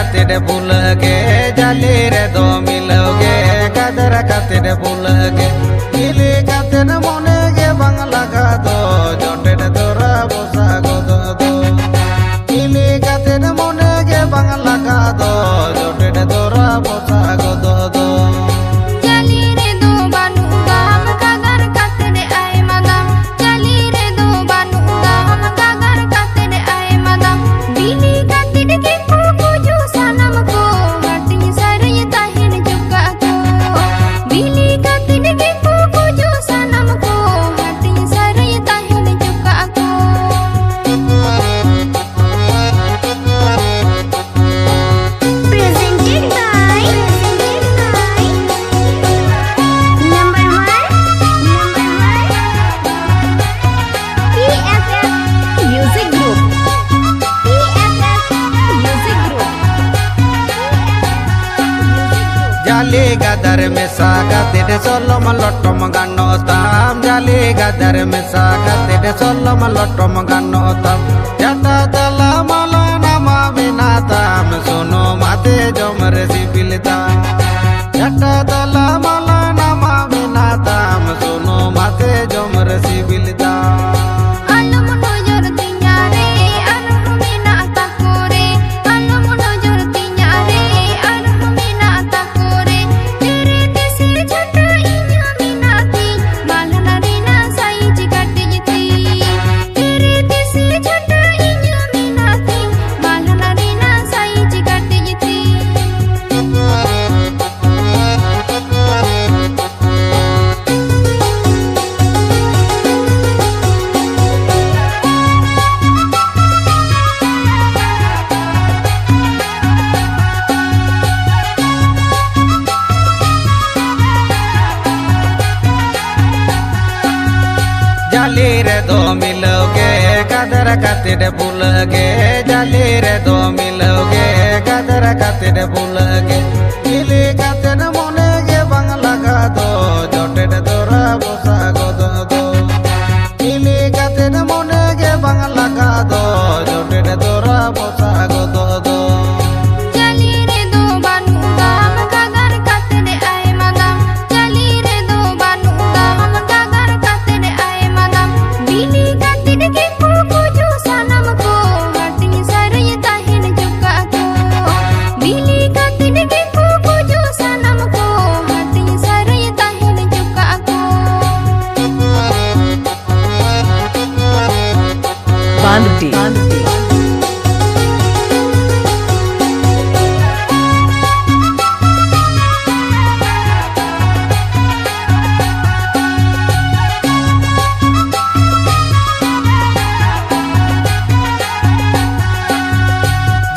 खातिर भूलगे जाली रे दो मिलोगे कदर खातिर भूलगे इली खातिर मने गे बांग लगा दो जोटे तोरा बसा गो दो इली खातिर मने गे बांग लगा दो जोटे तोरा बसा गो दो जाली गदर में सागा तेरे सोलम लटम गानो ताम जाली गदर में सागा तेरे सोलम लटम गानो ताम जटा दला मला नामा बिना ताम सुनो माते जमर सिबिलता जटा दला मला नामा बिना ताम सुनो माते जमर सिबिलता जाली रे दो मिलोगे कदर खातिर भूलगे जाली रे दो मिलोगे कदर खातिर भूलगे इली खातिर मने गे बांग लगा दो जोटे तोरा बसा गो दो इली खातिर मने गे बांग लगा दो जोटे तोरा बसा गो दो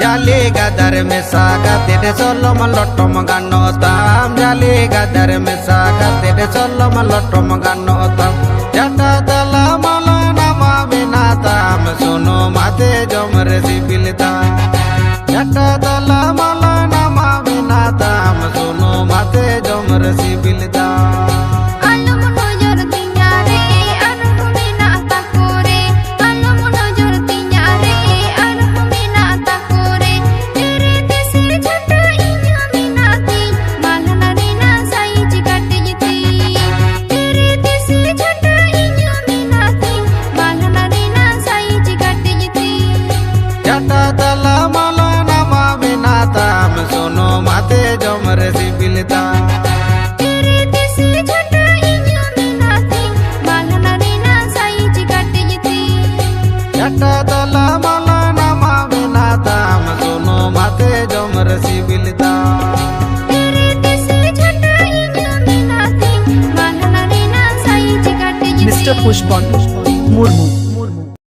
जाली गदर में सागा तेरे सोलम लटम गानो ताम जाली गदर में सागा तेरे सोलम लटम गानो ताम जटा दला मला नामा बिना ताम सुनो माते जमर सिबिलता जटा दला मला नामा बिना ताम सुनो माते जमर सिबिलता जटा दला मला नामा बिना ताम सुनो माते जमर सिबिलता जटा दला मला नामा बिना ताम सुनो माते जमर सिबिलता मिस्टर पुष्पन मुर्मू।